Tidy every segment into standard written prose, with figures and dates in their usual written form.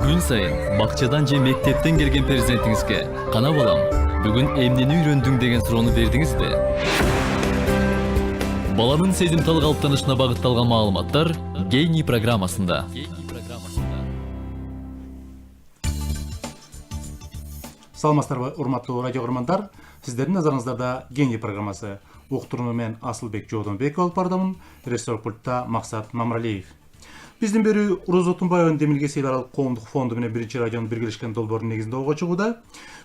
Күн сайын бакчадан же мектептен келген перзентиңизге кана балам, бүгүн эмнени үйрөндүң деген суроону бердиңизби? Баланын сезимтал калыптанышына багытталган маалыматтар Гений программасында. Саламатсыздарбы, урматтуу радио көрөрмандар. Сиздердин назарыңыздарда Гений программасы. Уктурууну мен Асылбек Жоодонбеков алып бардымын. Режиссер пультта Максат Мамралиев. Биздин берүү Роза Тумбаеванын Демилгес эл аралык коомдук фонду менен биринчи радионун биргелешкен долбоорунун негизинде ого чыгууда.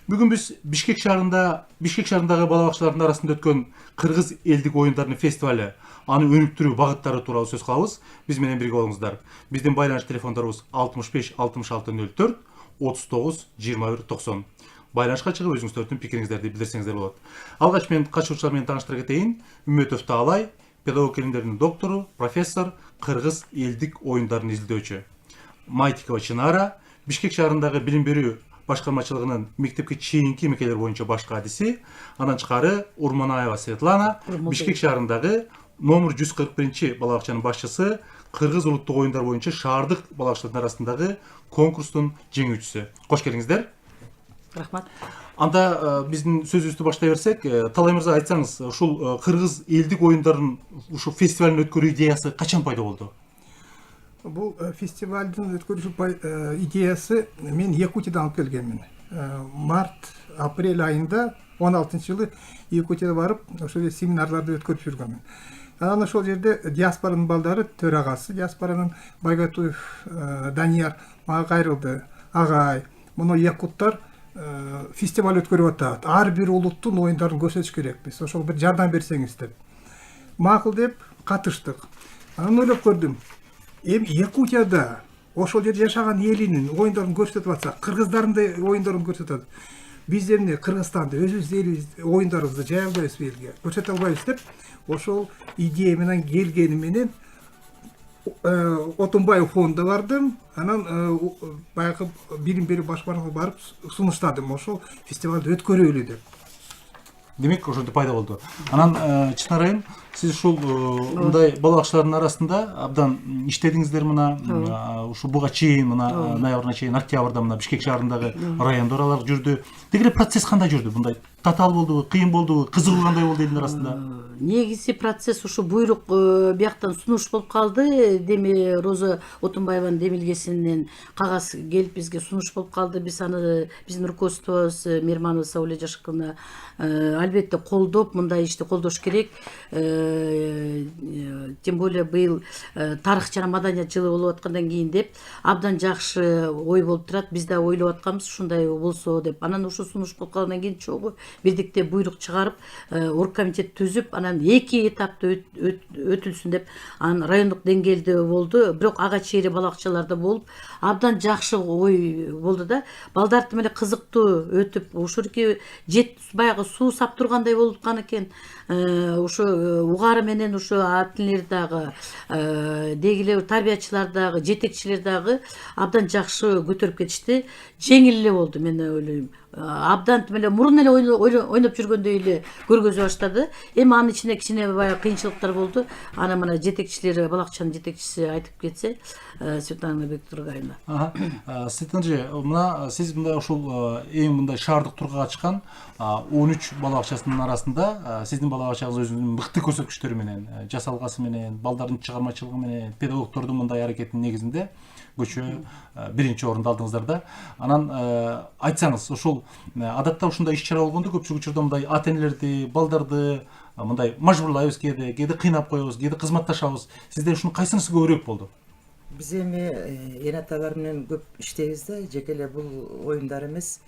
Бүгүн биз Бишкек шаарындагы бала бакчалардын арасында өткөн кыргыз элдик оюндарынын фестивали, аны өнүктүрүү багыттары тууралуу сөз кылабыз. Биз менен бирге болуңуздар. Биздин байланыш телефондорубуз 65 66 04 39 21 90. Байланышка чыгып өзүңүздөрдүн пикириңиздерди билдирсеңиздер болот. Алгач мен катышуучулар менен тааныштыра кетейин. Үмөтов Таалай, педагог илимдеринин доктору, профессор, кыргыз элдик оюндарын изилдөөчү. Майтикова Чынара, Бишкек шаарындагы билим берүү башкармачылыгынын мектепке чейинки мекемелер боюнча башкы адиси, андан тышкары Урманаева Светлана, Бишкек шаарындагы номер 141 бала бакчанын башчысы, кыргыз улуттук оюндар боюнча шаардык бала бакчалардын арасындагы конкурстун жеңүүчүсү. Кош келиңиздер. Рахмат. Анда биздин сөзүбүздү баштай берсек, Талай мырза, айтсаңыз, ушул кыргыз элдик оюндарын ушу фестивалын өткөрүү идеясы качан пайда болду? Бул фестивалдын өткөрүшү идеясы мен Якутиядан алып келгенмин. Март, апрель айында 16-жылы Якутияда барып, ошол семинарларды өткөрүп жүргөнмүн. Анан ошол жерде диаспоранын балдары төрагасы, диаспоранын Байгатуев Данияр мага кайрылды. Агай, муну якуттар фестиваль өткөрүп атат. Ар бир улуттун оюндарын көрсөтүш керекпиз. Ошол бир жардам берсеңиз деп. Макул деп катыштык. Анан ойлоп көрдүм. Эми Якутияда ошол жерде жашаган элинин оюндарын көрсөтүп атса, кыргыздардын да оюндарын көрсөтүп атат. Биз эмне Кыргызстанда өзүбүздүн элибиз оюндарыбызды жая албайбызбы элге? Көрсөтө албайбыз деп, ошол идея менен келгени менен Отунбаев фондуна бардым. Анан баягы билим берүү башкармасына барып сунуштадым, ошол фестивалды өткөрөлү деп. Демек, ошондо пайда болду. Анан Чынарайым, сиз ушул мындай бала бакчалардын арасында абдан иштедиңиздер. Мына ушу буга чейин, мына ноябрга чейин, октябрда мына Бишкек шаарындагы райондор аралык жүрдү. Деги процесс кандай жүрдү? Мындай татаал болдубу, кыйын болдубу, кызыгуу кандай болду элдин арасында? Негизи процесс ушу буйрук бияктан сунуш болуп калды. Деми Роза Отунбаеванын Демилгесинен кагаз келип бизге сунуш болуп калды. Биз аны биздин руководствобуз Мирманова Сауле Жашыковна албетте колдоп, мындай ишти колдош керек. Тем более быйыл тарых жана маданият жылы болуп аткандан кийин деп абдан жакшы ой болуп турат. Биз да ойлоп атканбыз ушундай болсо деп. Анан ушу сунуш болуп калгандан кийин чогуу бирдикте буйрук чыгарып, оргкомитет түзүп, анан 2 этапта өтүлсүн деп, анан райондук деңгээлде болду. Бирок ага чейин бала бакчаларда болуп, абдан жакшы ой болду да. Балдарды менен кызыктуу өтүп, ушурки жет баягы суу сап тургандай болуп аткан экен. Ушу угары менен ушу атилер дагы, дегиле тарбиячылар дагы, жетекчилер дагы абдан жакшы көтөрүп кетишти. Жеңил эле болду, мен ойлойм. Абдан эле мурун эле ойноп жүргөндөй эле көргөзө баштады. Эми анын ичинде кичине баягы кыйынчылыктар болду. Аны мына жетекчилери, балакчанын жетекчиси айтып кетсе, Светлана Бектургайна. Светлана, мына сиз мындай ушул эң мындай шаардык турга чыккан 13 бала бакчасынын арасында сиздин бала бакчаңыз өзүнүн мыкты көрсөткүчтөрү менен, жасалгасы менен, балдардын чыгармачылыгы менен, педагогдордун мындай аракетинин негизинде көчө биринчи орунду алдыңыздар да. Анан айтсаңыз, ушул адатта ушундай иш-чара болгондо көпчүлүк учурда мындай ата-энелерди, балдарды мындай мажбурлайбыз, кээде кыйнап коебуз, кээде кызматташабыз. Сизде ушунун кайсынысы көбүрөөк болду? Биз эми эн аталар менен көп иштейбиз да, жеке эле бул оюндар эмес.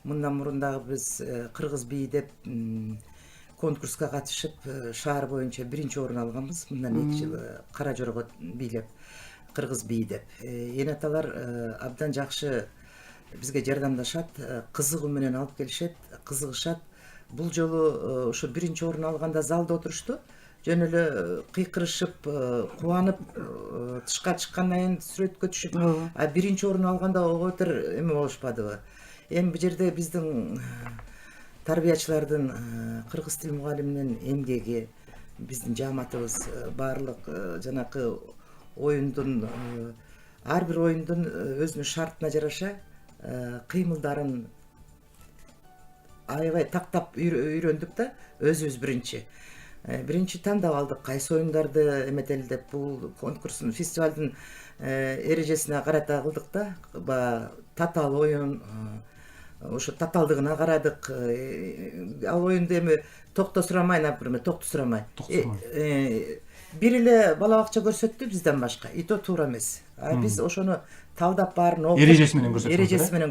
Мындан мурун дагы биз кыргыз бии деп конкурска катышып, шаар боюнча биринчи орун алганбыз. Мындан 2 жыл Кара Жорго бийлеп, кыргыз бии деп. Эн аталар абдан жакшы бизге жардамдашат, кызыгуу менен алып келишет, кызыгышат. Бул жолу ошо биринчи орун алганда залда отурушту. Жөн эле кыйкырышып, кубанып, тышка чыккандан кийин сүрөткө түшүп, а биринчи орун алганда оготур эме болушпадыбы. Эми бул жерде биздин тарбиячылардын, кыргыз тил мугалиминин эмгеги, биздин жааматыбыз баардык жанакы оюндун ар бир оюндун өзүнүн шартына жараша кыймылдарын аябай тактап үйрөндүк да, өзүбүз биринчи тандап алдык кайсы оюндарды эметели деп. Бул конкурстун, фестивалдын эрежесине карата кылдык да. Баягы татаал оюн, ошо татаалдыгына карадык. Ал оюнду эми токто сурамай, например, бир эле бала бакча көрсөттү бизден башка, и то туура эмес. Биз ошону талдап баарын окуп, Эрежеси менен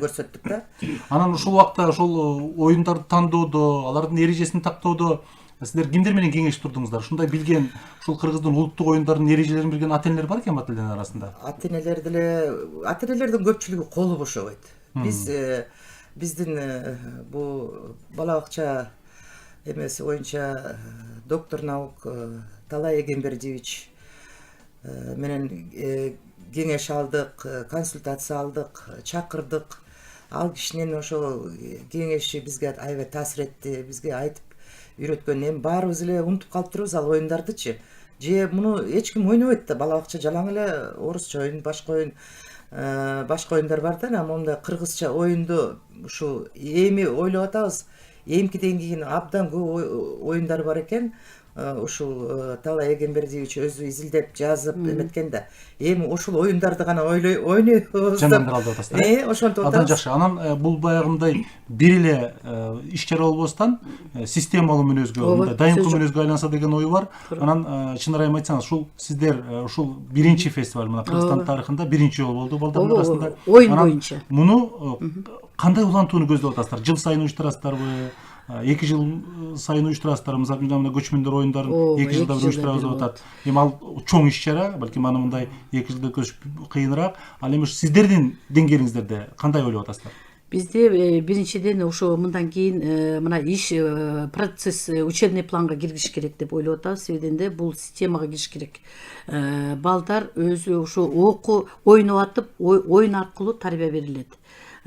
көрсөттүк да. Анан ушул убакта ошол оюндарды тандоодо, алардын эрежесин тактоодо сиздер кимдер менен кеңешип турдуңуздар? Ушундай билген, ушул кыргыздын улуттук оюндарынын эрежелерин билген ата-энелер бар экен батылдын арасында? Ата-энелердин көпчүлүгү колу бошобойт. Биздин бул бала бакча эмеси боюнча доктор наук Талай Эгембердиевич менен кеңеш алдык, консультация алдык, чакырдык. Ал кишинин ошол кеңеши бизге аябай таасир этти, бизге айтып үйрөткөн. Эми баарыбыз эле унутуп калыптырбыз ал оюндардычы. Же муну эч ким ойнобойт да, бала бакча жалаң эле орусча оюн, башка оюндар бар да, мондай кыргызча оюнду ушул эми ойлоп атабыз. Эмкиден кийин абдан көп оюндар бар экен. Ушул Талай Эгембердиевич өзү изилдеп жазып эметкен да. Эми ушул оюндарды гана ойнойбуз деп. Жандандыра алып атасыздар. Ошентип атабыз. Абдан жакшы. Анан бул баягындай бир эле иш-чара болбостон системалуу мүнөзгө, мындай дайымкы мүнөзгө айланса деген ой бар. Анан чын ырайым айтсаңыз, ушул сиздер ушул биринчи фестиваль, мына Кыргызстан тарыхында биринчи жолу болду балдардын арасында. Оюн боюнча. Муну кандай улантууну көздөп атасыздар? Жыл сайын уюштурасыздарбы? 2 жыл сайын уюштурасыздар, мына көчмөндөр оюндарын 2 жылда бир уюштурабыз деп атат. Эми ал чоң иш-чара, балким аны мындай 2 жылда өткөрүш кыйыныраак. Ал эми сиздердин деңгээлиңиздерде кандай ойлоп атасыздар? Бизде биринчиден ошо мындан кийин мына иш процесс учебный планга киргиш керек деп ойлоп атабыз. Себебинде бул системага кириш керек. Балдар өзү ошо ойноп атып, оюн аркылуу тарбия берилет.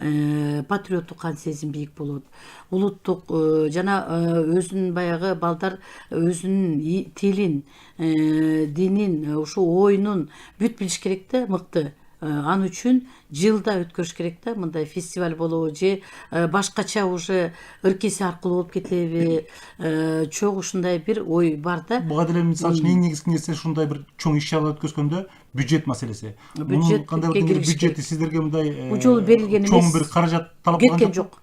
Патриоттук кан сезим бийик болот. Улуттук жана өзүнүн баягы балдар өзүнүн тилин, динин, ушу оюнун бүт билиш керек да, мыкты. Ан үчүн жылда өткөрүш керек да, мындай фестиваль болобу же башкача уже ыркеси аркылуу болуп кетеби, чоң ушундай бир ой бар да. Буга деле мисалы үчүн эң негизги нерсе ушундай бир чоң иш-чара өткөзгөндө бюджет маселеси. Бюджети сиздерге мындай бул жолу берилген эмес. Чоң бир каражат талап кылган кеткен жок.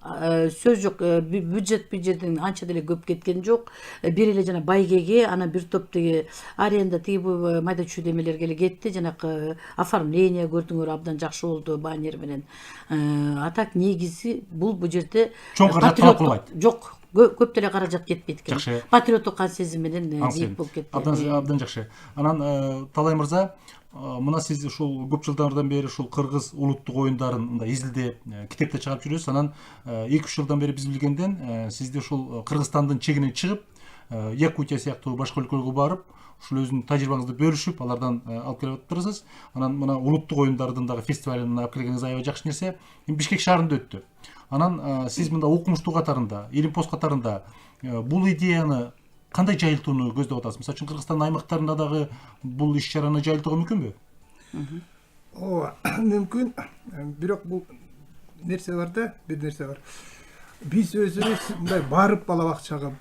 Сөз жок. Бюджеттин анча деле көп кеткен жок. Бир эле жана байгеге, анан бир топ тиги аренда тиги майда чүйдө эмелерге эле кетти. Жанакы оформление көрдүңөр, абдан жакшы болду баннер менен. Атак негизи бул жерде чоң каражат талап кылбайт. Жок. Көп деле каражат кетпейт экен. Жакшы. Патриоттук кан сезим менен бийик болуп кетти. Абдан жакшы. Анан Талай мырза, мына сиз ушул көп жылдардан бери ушул кыргыз улуттук оюндарын мындай изилдеп, китепте чыгарып жүрөсүз. Анан 2-3 жылдан бери биз билгенден сизде ушул Кыргызстандын чегинен чыгып, Якутия сыяктуу башка өлкөлөргө барып, ушул өзүнүн тажрыйбаңызды бөлүшүп, алардан алып келип атырсыз. Анан мына улуттук оюндардын дагы фестивалына алып келгениңиз аябай жакшы нерсе. Эми Бишкек шаарында өттү. Анан сиз мында окумуштуу катарында, илим пост катарында бул идеяны кандай жайылтууну көздөп атасыз? Мисалы үчүн Кыргызстан аймактарында дагы бул иш-чараны жайылтууга мүмкүнбү? Ооба, мүмкүн. Бирок бул нерсе бар да, бир нерсе бар. Биз өзүбүз мындай барып бала бакчага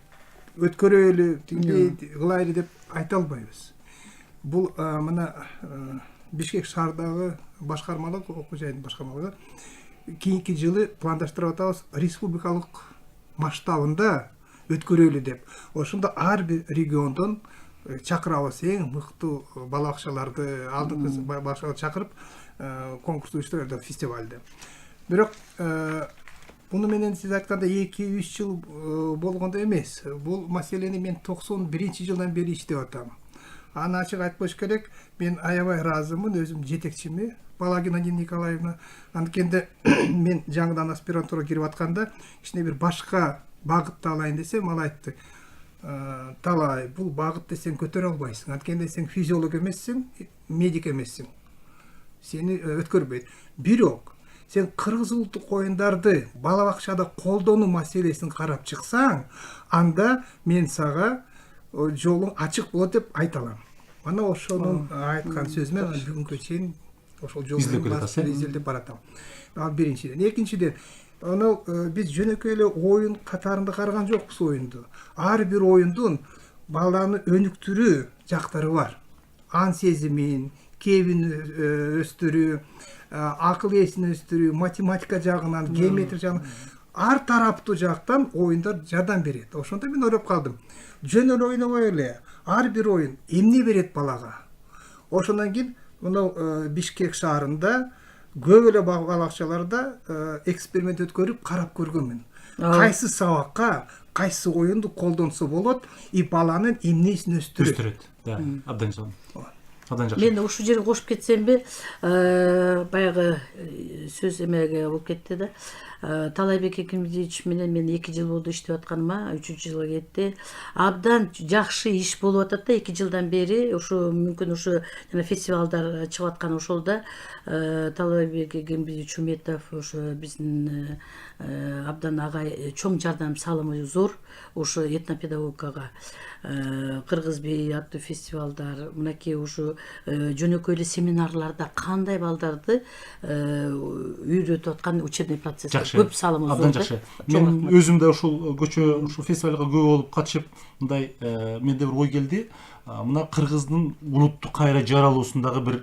өткөрөлү, тиңдей кылайлы деп айта албайбыз. Бул мына Бишкек шаардагы башкармалык окуу жайынын башкармалыгы кийинки жылы пландаштырып атабыз, республикалык масштабында өткөрөлү деп. Ошондо ар бир региондон чакырабыз, эң мыктуу бала бакчаларды алдыңкы башка чакырып конкурс уюштурат фестивалде. Бирок буну менен сиз айткандай 2-3 жыл болгондо эмес. Бул маселени мен 91-жылдан бери иштеп атам. Аны ачык айтпаш керек, мен аябай ыраазымын өзүм жетекчиме, Балагина Нина Николаевна. Анткенде мен жаңыдан аспирантура кирип атканда кичине бир башка багытты алайын десем, ал айтты: Талай, бул багытты сен көтөрө албайсың. Анткенде сен физиолог эмессиң, медик эмессиң. Сени өткөрбөйт. Бирок сен кыргыз улуттук оюндарды бала бакчада колдонуу маселесин карап чыксаң, анда мен сага жолуң ачык болот деп айта алам. Мана ошонун айткан сөзү менен бүгүнкү чейин ошол Изилдеп жолдон келатасыз, э? изилдеп баратам. Ал биринчиден. Экинчиден, анау биз жөнөкөй эле оюн катарында караган жокпуз оюнду. Ар бир оюндун баланын өнүктүрүү жактары бар. Ан сезимин, кебин өстүрүү, акыл эсин өстүрүү, математика жагынан, геометрия жагынан ар тараптуу жактан оюндар жардам берет. Ошондо мен ойлоп калдым. Жөн эле ойнобой эле ар бир оюн эмне берет балага? Ошондон кийин мына Бишкек шаарында көп эле балакчаларда эксперимент өткөрүп карап көргөнмүн. Кайсы сабакка кайсы оюнду колдонсо болот и баланын эмнесин өстүрөт. Да, абдан жакшы. Абдан жакшы. Мен ушул жерге кошуп кетсемби, баягы сөз эмеге болуп кетти да. Талайбек Экимович менен мен 2 жыл болду иштеп атканыма, 3-чү жылга кетти. Абдан жакшы иш болуп атат да 2 жылдан бери. Ушу мүмкүн ушу жана фестивалдар чыгып аткан ошолда Талайбек Экимович Уметов ушу биздин абдан агай чоң жардам салымы зор ушу этнопедагогикага. Кыргыз би аттуу фестивалдар, мынакей ушу жөнөкөй эле семинарларда кандай балдарды үйрөтүп аткан учебный процесс көп салымы зор. Абдан жакшы. Мен өзүм да ушул көчө ушул фестивалга көп болуп катышып, мындай менде бир ой келди. Мына кыргыздын улуттук кайра жаралуусундагы бир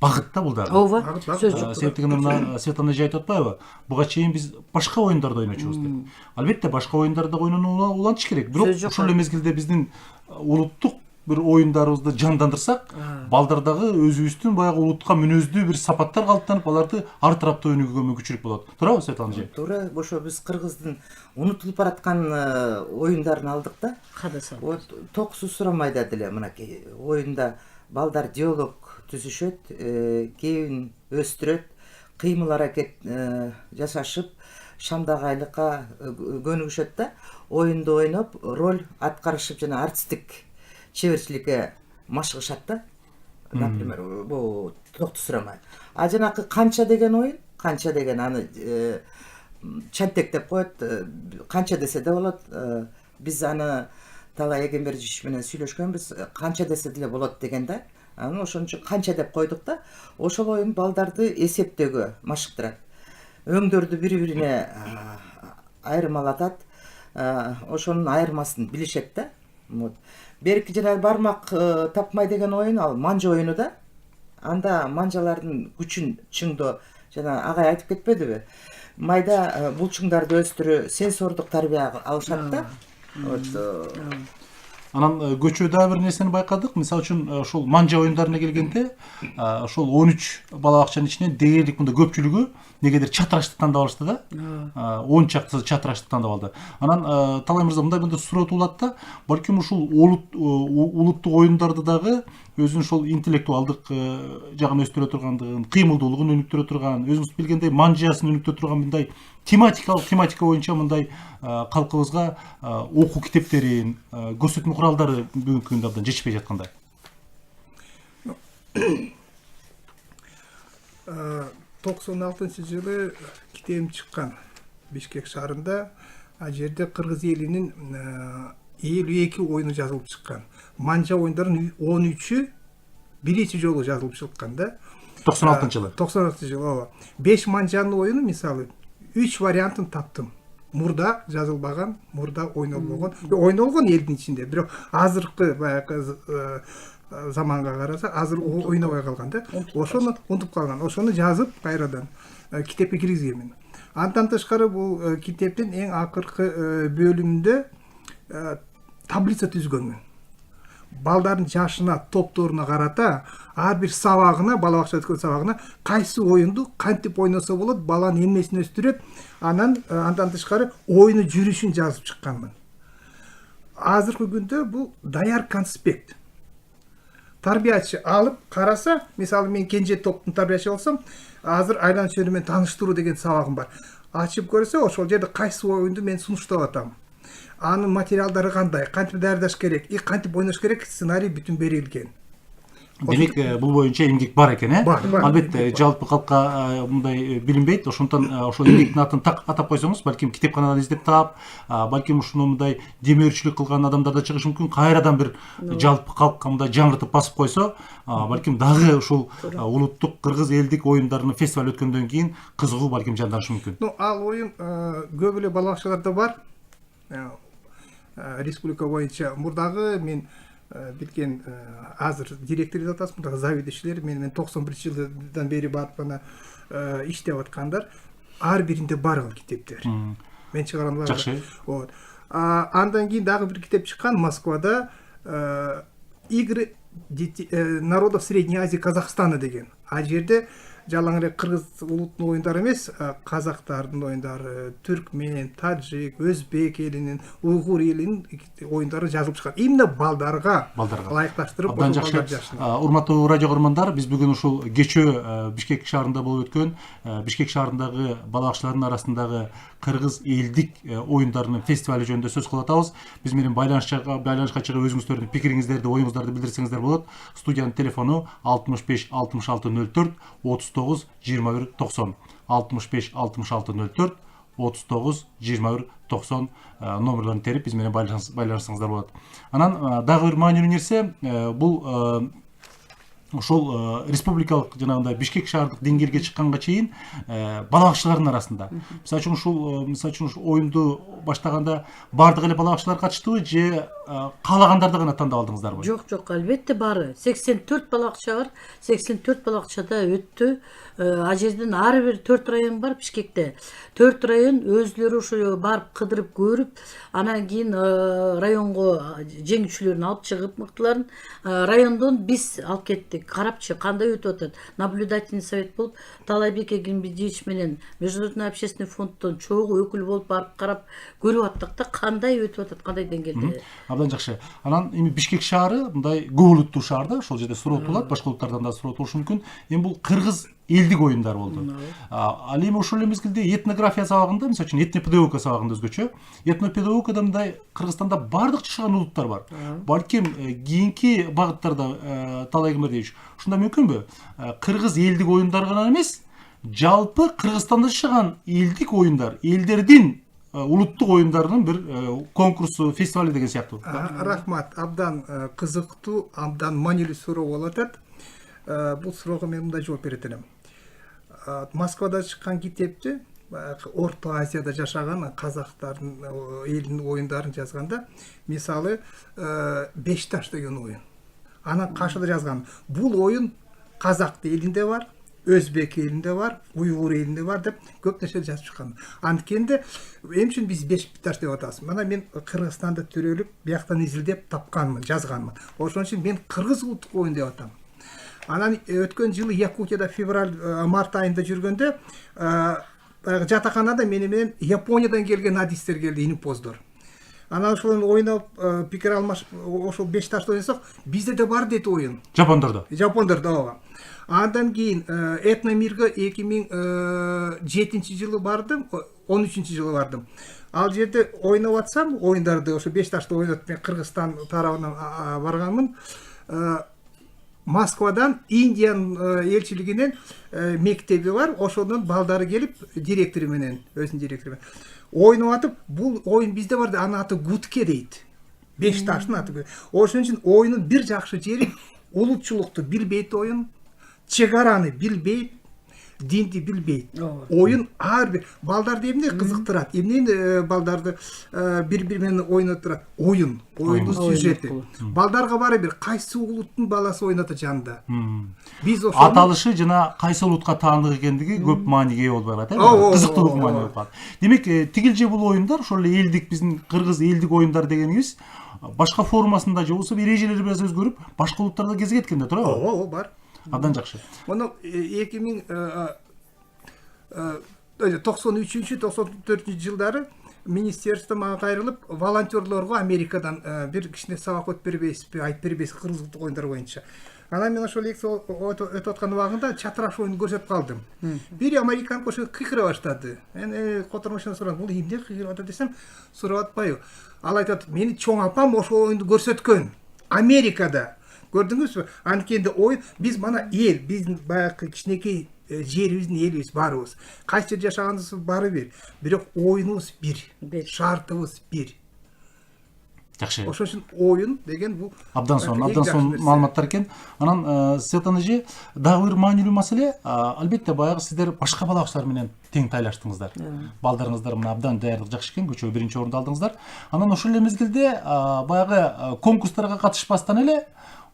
багыт да бул дагы. Ооба, сөз жок. Себептен мына Светлана эже айтып атпайбы? Буга чейин биз башка оюндарда ойночубуз деп. Албетте башка оюндарда ойнонууга улантыш керек. Бирок ушул эле мезгилде биздин улуттук бир оюндарыбызды жандандырсак, балдардагы өзүбүздүн баягы улутка мүнөздүү бир сапаттар калыптанып, аларды ар тараптуу өнүгүүгө мүмкүнчүлүк болот. Туурабы, Светлана эже? Туура, ошо биз кыргыздын унутулуп бараткан оюндарын алдык да. Кадаса. Вот Токсу Сурамайда деле мынакей оюнда балдар диалог түзүшөт, кебин өстүрөт, кыймыл аракет жасашып, шамдагайлыкка көнүгүшөт да. Оюнду ойноп, роль аткарышып жана артисттик чеберчиликке машыгышат да. Например, бул Токту Сурамай. А жанакы канча деген оюн, канча деген аны чантек деп коет, канча десе да болот. Биз аны Талай Эгембердиевич менен сүйлөшкөнбүз, канча десе деле болот деген да. Аны ошон үчүн канча деп койдук да. Ошол оюн балдарды эсептөөгө машыктырат. Өңдөрдү бири-бирине айырмалатат. Ошонун айырмасын билишет да. Берки жана бармак тапмай деген оюн ал манжа оюну да. Анда манжалардын күчүн чыңдоо жана агай айтып кетпедиби? Майда булчуңдарды өстүрүү сенсордук тарбия алышат да. Анан көчө дагы бир нерсени байкадык. Мисалы үчүн ошол манжа оюндарына келгенде, ошол 13 бала бакчанын ичинен дээрлик мында көпчүлүгү негедир чатыраштык тандап алышты да. 10 чакты чатыраштык тандап алды. Анан Талай мырза мындай суроо туулат да, балким ушул улуттук оюндарды дагы өзүнүн ошол интеллектуалдык жагын өстүрө тургандыгын, кыймылдуулугун өнүктүрө турган, өзүңүз билгендей манжасын өнүктүрө турган мындай тематика боюнча мындай калкыбызга окуу китептерин, көрсөтмө куралдары бүгүнкү күндө абдан жетишпей жаткандай. 96-жылы китебим чыккан Бишкек шаарында. А жерде кыргыз элинин 52 оюну жазылып чыккан. Манжа оюндарынын 13-ü биринчи жолу жазылып чыккан да. 96-жылы. 96-жылы, ооба. 5 манжанын оюну мисалы 3 вариантын таптым. Мурда жазылбаган, мурда ойнолгон элдин ичинде. Бирок азыркы баягы заманга караса азыр ойнобой калган да. Ошону унутуп калган. Ошону жазып кайрадан китепке киргизгенмин. Андан тышкары бул китептин эң акыркы бөлүмүндө таблица түзгөнмүн. Балдардын жашына, топторуна карата ар бир сабагына, бала бакчада өткөн сабагына кайсы оюнду кантип ойносо болот, баланын эмнесин өстүрөт, андан тышкары оюну жүрүшүн жазып чыкканмын. Азыркы күндө бул даяр конспект. Тарбиячы алып караса, мисалы мен кенже топтун тарбиячы болсом, азыр айлан чөйрө менен тааныштыруу деген сабагым бар. Ачып көрсө, ошол жерде кайсы оюнду мен сунуштап атам. Анын материалдары кандай, кантип даярдаш керек, кантип ойнош керек, сценарий бүтүн берилген. Демек бул боюнча эмгек бар экен, Бар. Албетте жалпы калкка мындай билинбейт, ошондон ошол эмгектин атын так атап койсоңуз, балким китепканадан издеп таап, балким ушуну мындай демөөрчүлүк кылган адамдар да чыгышы мүмкүн. Кайрадан бир жалпы калкка мындай жаңыртып басып койсо, балким дагы ушул улуттук кыргыз элдик оюндарынын фестиваль өткөндөн кийин кызыгуу балким жанданышы мүмкүн. Ну, ал оюн көп эле балакчыларда бар. Республика боюнча мурдагы мен билген азыр директор деп атасыз, мурдагы заведующийлер мен 91-жылдан бери барып ана иштеп аткандар, ар биринде бар ал китептер. Мен чыгарган бар. Жакшы. Вот. Андан кийин дагы бир китеп чыккан Москвада, игры народов Средней Азии Казахстана деген. Ал жерде жалаң эле кыргыз улутунун оюндары эмес, казактардын оюндары, түркмен, таджик, өзбек элинин, уйгур элинин оюндары жазылып чыккан. Именно балдарга ылайыкташтырып Абдан жакшы. Урматтуу радио көрөрмандар, биз бүгүн ушул кечөө Бишкек шаарында болуп өткөн Бишкек шаарындагы балакчылардын арасындагы кыргыз элдик оюндарынын фестивали жөнүндө сөз кылып атабыз. Биз менен байланышка чыгып өзүңүздөрдүн пикириңиздерди, оюңуздарды билдирсеңиздер болот. Студиянын телефону 65 66 04 39 21 90. 65 66 04 39 21 90 номерларын терип биз менен байланышсаңыздар болот. Анан дагы бир маанилүү нерсе, бул ошол республикалык жанагындай Бишкек шаардык деңгээлге чыкканга чейин балакчылардын арасында. Мисалы үчүн ушул оюнду баштаганда бардык эле балакчылар катыштыбы же каалагандарды гана тандап алдыңыздарбы? Жок, албетте бары. 84 балакча бар. 84 балакчада өттү. Ал жерден ар бир 4 район бар Бишкекте. 4 район өзлөрү ошо барып кыдырып көрүп, анан кийин районго жеңүүчүлөрүн алып чыгып мыктыларын райондон биз алып кеттик. Карапчы кандай өтүп атат. Наблюдательный совет болуп, Талайбек Эгембидиевич менен Международный общественный фонддон чогуу өкүл болуп барып карап көрүп аттык да кандай өтүп атат, кандай деңгээлде. Абдан жакшы. Анан эми Бишкек шаары мындай көп улуттуу шаар да, ошол жерде суроо болот, башка улуттардан да суроо болушу мүмкүн. Эми бул кыргыз элдик оюндар болду. Ал эми ошол эле мезгилде этнография сабагында, мисалы үчүн этнопедагогика сабагында өзгөчө, этнопедагогикада мындай Кыргызстанда бардык жашаган улуттар бар. Балким кийинки багыттарда Талай Эгембидиевич, ушунда мүмкүнбү? Кыргыз элдик оюндар гана эмес, жалпы Кыргызстанда жашаган элдик оюндар, элдердин улуттук оюндарынын бир конкурсу, фестивали деген сыяктуу. Рахмат, абдан кызыктуу, абдан маанилүү суроо болуп атат. Бул суроого мен мындай жооп берет элем. Москвада чыккан китепти Орто Азияда жашаган казактардын элинин оюндарын жазганда, мисалы Бешташ деген оюн. Анан кашыда жазган. Бул оюн казак элинде бар, өзбек элинде бар, уйгур элинде бар деп көп нерсе жазып чыккан. Анткенде эмне үчүн биз Бешташ деп атабыз? Мына мен Кыргызстанда төрөлүп, бияктан изилдеп тапканмын, жазганмын. Ошон үчүн мен кыргыз улуттук оюн деп атам. Анан өткөн жылы Якутияда март айында жүргөндө жатаканада менен Япониядан келген адистер келди, инупоздор. Анан ошол ойноп пикир алмашып, ошол Бешташты ойносок, бизде да бар дейт оюн. Жапондордо. Ооба. Андан кийин Этномирге 2007-жылы бардым, 13-жылы бардым. Ал жерде ойноп атсам, оюндарды ошо Бешташты ойнотуп, мен Кыргызстан тарабынан барганмын. Москвадан Индиянын элчилигинен мектеби бар, ошондон балдары келип, директору менен, өзүнүн директору менен ойноп атып, бул оюн бизде бар, анын аты гутке дейт. Бешташтын аты. Ошон үчүн оюнун бир жакшы жери улутчулукту билбейт оюн, чегараны билбейт, динди билбейт. Оюн ар бир балдарды эмне кызыктырат, эмне балдарды бири-бири менен ойноттурат? Оюндун сюжети. Балдарга баары бир кайсы улуттун баласы ойнотот жанында. Биз ошо аталышы жана кайсы улутка таандык экендиги көп мааниге ээ болуп калат, кызыктуулук маани болуп калат. Демек, тигилже бул оюндар, ошол эле элдик, биздин кыргыз элдик оюндар дегенибиз башка формасында же болбосо эрежелери бир аз өзгөрүп, башка улуттарда кезип кеткен да туурабы? Ооба, бар. Абдан жакшы. Муну 93-94 жылдары министерство мага кайрылып, волонтерлорго Америкадан бир кичине сабак өтүп бербейсизби, айтып бербейсизби кыргыз улуттук оюндар боюнча. Анан мен ошол лекция өтүп аткан убагында чатыраш оюнун көрсөтүп калдым. Бир американка ошо кыйкыра баштады. Мен котормошон сурадым, бул эмне кыйкырып атат десем, сурап атпайбы. Ал айтат, мени чоң апам ошол оюнду көрсөткөн. Америкада көрдүңүзбү? Анткенде оюн биз мана эл, биздин баягы кичинекей жерибиздин элибиз барыбыз. Кайсы жерде жашаганыбыз баары бир. Бирок оюнубуз бир. Шартыбыз бир. Жакшы. Ошон үчүн оюн деген бул Абдан сонун маалыматтар экен. Анан Светлана эже, дагы бир маанилүү маселе, албетте баягы сиздер башка балачылар менен тең тайлаштыңыздар. Балдарыңыздар мына абдан даярдык жакшы экен, көчөгө биринчи орунду алдыңыздар. Анан ошол эле мезгилде баягы конкурстарга катышпастан эле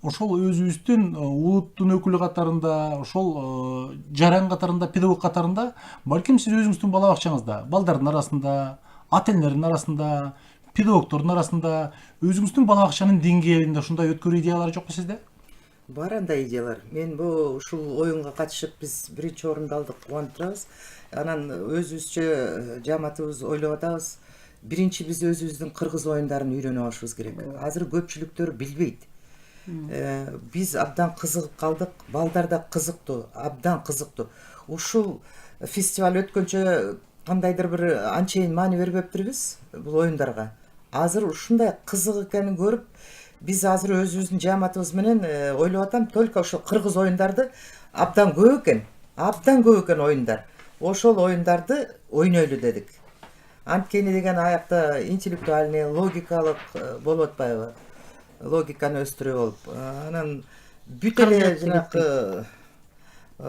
ошол өзүбүздүн улуттун өкүлү катарында, ошол жаран катарында, педагог катарында, балким сиз өзүңүздүн бала бакчаңызда, балдардын арасында, ата энелердин арасында, педагогтордун арасында өзүңүздүн бала бакчанын деңгээлинде ушундай өткөрүү идеялар жокпу сизде? Бар андай идеялар. Мен бул ушул оюнга катышып биз биринчи орунду алдык, кубанып турабыз. Анан өзүбүзчө жамаатыбыз ойлоп атабыз. Биринчи биз өзүбүздүн кыргыз оюндарын үйрөнүп алышыбыз керек. Азыр көпчүлүктөр билбейт. Биз абдан кызыгып калдык, балдар да кызыктуу, абдан кызыктуу. Ушул фестиваль өткөнчө кандайдыр бир анчейин маани бербептирбиз бул оюндарга. Азыр ушундай кызык экенин көрүп, биз азыр өзүбүздүн жамаатыбыз менен ойлоп атам, только ошо кыргыз оюндарды абдан көп экен оюндар. Ошол оюндарды ойнойлу дедик. Анткени деген аякта интеллектуальный, логикалык болуп атпайбы? Логиканы өстүрүү болуп. Анан бүт эле жанагы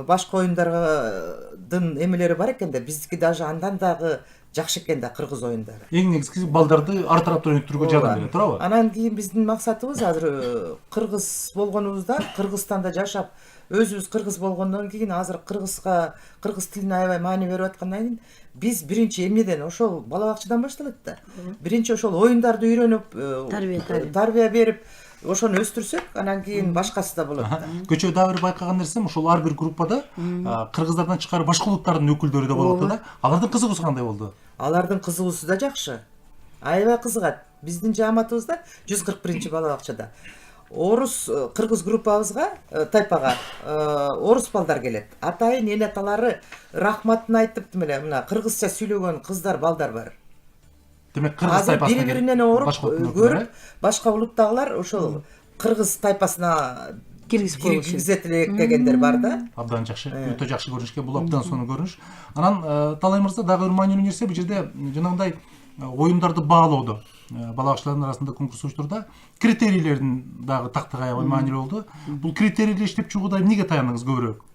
башка оюндардын эмелери бар экен да, биздики даже андан дагы жакшы экен да кыргыз оюндары. Эң негизгиси балдарды ар тараптан өнүктүрүүгө жардам берет, туурабы? Анан кийин биздин максатыбыз азыр кыргыз болгонубуздан, Кыргызстанда жашап, өзүбүз кыргыз болгондон кийин азыр кыргыз тилине аябай маани берип аткандан кийин биз биринчи эмнеден, ошол бала бакчадан башталат да. Биринчи ошол оюндарды үйрөнүп, тарбия берип, ошону өстүрсөк, анан кийин башкасы да болот да. Көчөгө дагы бир байкаган нерсем, ошол ар бир группада кыргыздардан тышкары башка улуттардын өкүлдөрү да болуп атат да. Алардын кызыгуусу кандай болду? Алардын кызыгуусу да жакшы. Аябай кызыгат. Биздин жамаатыбызда 141 бала бакчада. Орус кыргыз группабызга, тайпага орус балдар келет. Атайын эл аталары рахматын айтып эле, мына кыргызча сүйлөгөн кыздар, балдар бар. Демек кыргыз тайпасына бири-биринен оруп көрүп, башка улуттагылар ошол кыргыз тайпасына киргизет элек дегендер бар да. Абдан жакшы, өтө жакшы көрүнүш экен, бул абдан сонун көрүнүш. Анан Талай мырза, дагы бир маанилүү нерсе, бул жерде жанагындай оюндарды баалоодо, бала бакчалардын арасында конкурс уюштурда критерийлердин дагы тактыгы аябай маанилүү болду. Бул критерийди иштеп чыгууда эмнеге таяныңыз көбүрөөк?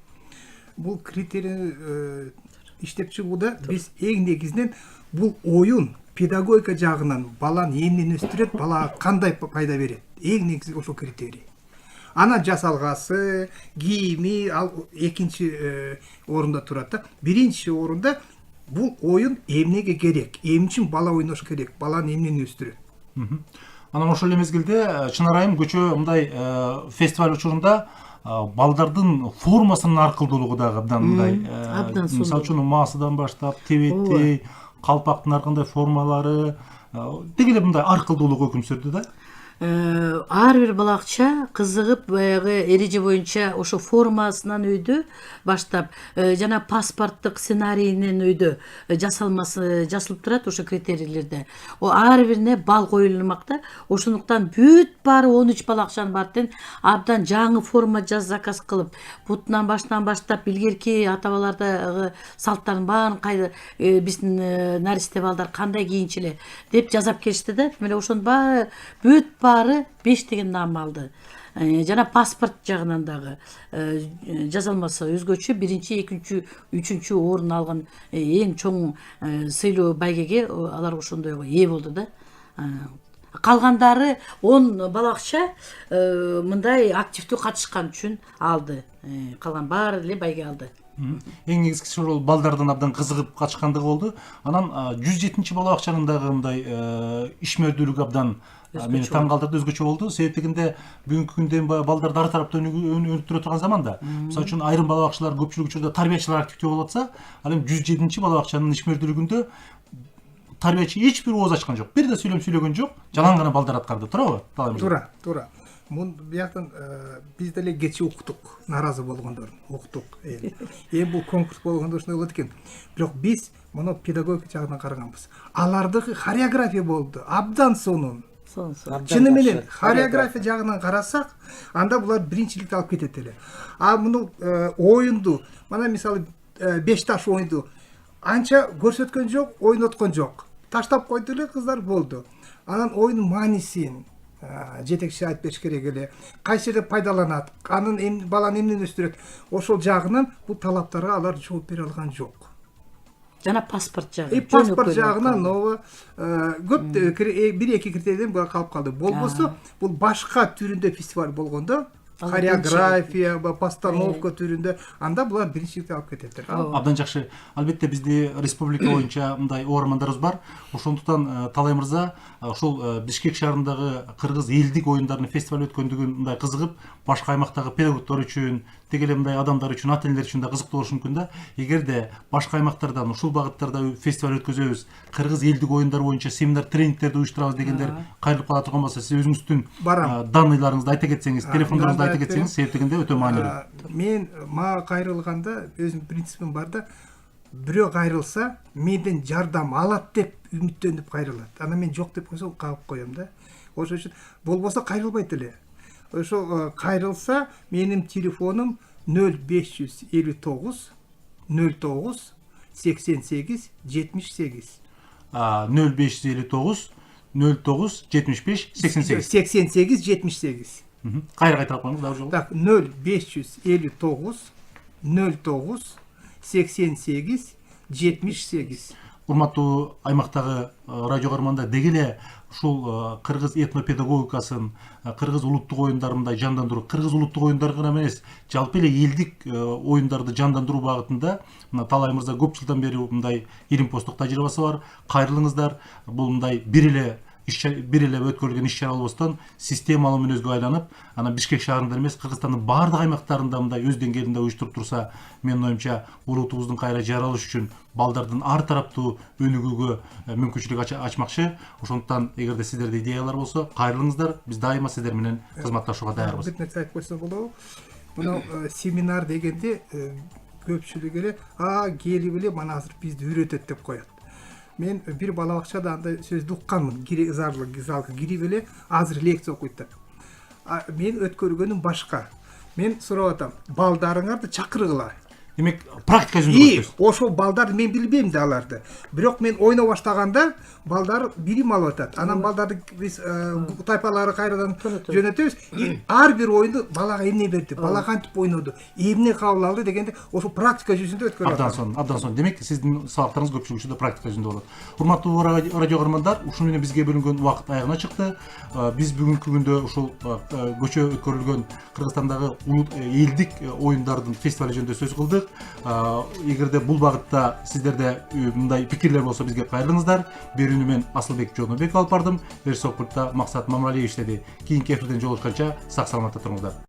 Бул критерий иштеп чыгууда биз эң негизинен бул оюн педагогика жагынан баланы эмнени өстүрөт, балага кандай пайда берет. Эң негизи ошол критерий. Анан жасалгасы, кийими ал экинчи орунда турат да. Биринчи орунда бул оюн эмнеге керек, эмне үчүн бала ойношу керек, баланы эмнени өстүрөт. Анан ошол эле мезгилде чын арайым көчө мындай фестиваль учурунда балдардын формасынын аркылдуулугу дагы абдан мындай, мисалы үчүн маасыдан баштап, тебеттей, калпактын ар кандай формалары, деги эле мындай аркылдуулугу өкүм сүрдү да. Ар бир балакча кызыгып, баягы эреже боюнча ошо формасынан өйдө баштап, жана паспорттук сценарийинен өйдө жасалмасы жасалып турат ошо критерийлерде. Ар бирине бал коюлмак да. Ошондуктан бүт баары 13 балакчанын баардын абдан жаңы форма заказ кылып, бутунан баштан баштап илгерки ата-бабалардагы салттардын баарын кайда биздин наристе балдар кандай кийинчү эле деп жазап келишти да. Мына ошонун баары бүт баары 5 деген нам алды. Жана паспорт жагынан дагы жазалмасы өзгөчө биринчи, экинчи, үчүнчү орун алган эң чоң сыйлуу байгеге алар ошондойго ээ болду да. Калгандары 10 балакча мындай активдүү катышкан үчүн алды. Калган баары эле байге алды. Эң негизгиси ошол балдардын абдан кызыгып катышкандыгы болду. Анан 107 бала бакчанын дагы мындай ишмердүүлүгү абдан мени таң калтырды, өзгөчө болду. Себебинде бүгүнкү күндө балдарды ар тараптан өнүктүрө турган заманда, мисалы үчүн айрым бала бакчалар көпчүлүк учурда тарбиячылар активдүү болуп атса, ал эми 107 бала бакчанын ишмердүүлүгүндө тарбиячы эч бир ооз ачкан жок, бир да сүйлөгөн жок, жалаң гана балдар аткарды, туурабы? Туура. Мун бияктан биз деле кечи уктук, нааразы болгондорун уктук. Бул конкурс болгондо ушундай болот экен. Бирок биз муну педагогика жагынан караганбыз. Алардыкы хореография болду, абдан сонун. чыны менен хореография жагынан карасак, анда булар биринчиликти алып кетет эле. А муну оюнду, мына мисалы 5 таш оюнду анча көрсөткөн жок, ойноткон жок. Таштап койду эле кыздар болду. Анан оюндун маанисин жетекчи айтып бериш керек эле. Кайсы жерде пайдаланат, анын баланы эмнени өстүрөт, ошол жагынан бул талаптарга алар жооп бере алган жок. Жана паспорт жагы. Паспорт жагынан көп бир-эки критерийден калып калды. Болбосо бул башка түрүндө фестиваль болгондо, хореография, постановка түрүндө, анда булар биринчиликти алып кетет. Абдан жакшы. Албетте бизде республика боюнча мындай угармандарыбыз бар. Ошондуктан Талай мырза ошол Бишкек шаарындагы кыргыз элдик оюндарынын фестиваль өткөндүгүн мындай кызыгып, башка аймактагы педагогдор үчүн, деги эле мындай адамдар үчүн, ата энелер үчүн да кызыктуу болушу мүмкүн да. Эгерде башка аймактардан ушул багыттарда фестиваль өткөзөбүз, кыргыз элдик оюндар боюнча семинар, тренингтерди уюштурабыз дегендер кайрылып кала турган болсо, сиз өзүңүздүн данныйларыңызды айта кетсеңиз, телефондоруңузду айта кетсеңиз, себептегенде өтө маанилүү. Мен мага кайрылганда өзүмдүн принципим бар да, бирөө кайрылса, менден жардам алат деп үмүттөнүп кайрылат. Анан мен жок деп койсом кагып коем да. Ошон үчүн болбосо кайрылбайт эле. Ошо кайрылса, менин телефонум 0559 09 88 78. 0559 09 75 88. 88 78. Кайра кайтарып коюңуз дагы жолу. Так, 0559 09 88 78. Урматтуу аймактагы радио көрөрмандар, деги эле ушул кыргыз этнопедагогикасын, кыргыз улуттук оюндарындай жандандыруу, кыргыз улуттук оюндары гана эмес, жалпы эле элдик оюндарды жандандыруу багытында мына Талай мырза көп жылдан бери мындай илим-постук тажрыйбасы бар. Кайрылыңыздар. Бул мындай бир эле өткөрүлгөн иш-чара болбостон системалуу мүнөзгө айланып, анан Бишкек шаарында эмес, Кыргызстандын баардык аймактарында мындай өз деңгээлинде уюштуруп турса, менин оюмча улутубуздун кайра жаралышы үчүн балдардын ар тараптуу өнүгүүгө мүмкүнчүлүк ачмакчы. Ошондуктан эгерде сиздерде идеялар болсо, кайрылыңыздар. Биз дайыма сиздер менен кызматташууга даярбыз. Бир нерсе айтып койсом болобу? Мына семинар дегенде көпчүлүк эле келип эле мына азыр бизди үйрөтөт деп коет. Мен бир бала бакчада андай сөздү укканмын. Залга кирип эле азыр лекция окуйт деп. Мен өткөргөнүм башка. Мен сурап атам, балдарыңарды чакыргыла. Демек, практика жүзүндө көрсөтөсүз. Ошол балдарды мен билбейм да аларды. Бирок мен ойно баштаганда балдар билим алып атат. Анан балдарды биз тайпалары кайрадан жөнөтөбүз. Ар бир оюнду балага эмне берди, бала кантип ойноду, эмне кабыл алды дегенде ошол практика жүзүндө өткөрүп атат. Абдан сонун. Демек, сиздин сабактарыңыз көпчүлүк учурда практика жүзүндө болот. Урматтуу радио көрөрмандар, ушуну менен бизге бөлүнгөн убакыт аягына чыкты. Биз бүгүнкү күндө ушул көчө өткөрүлгөн Кыргызстандагы элдик оюндардын фестивали жөнүндө сөз кылдык. Эгерде бул багытта сиздерде мындай пикирлер болсо, бизге кайрылыңыздар. Берүүнү мен Асылбек Жодонбеков алып бардым. Режиссерлукта Максат Мамралиев иштеди. Кийинки эфирден жолугушканча сак саламатта туруңуздар.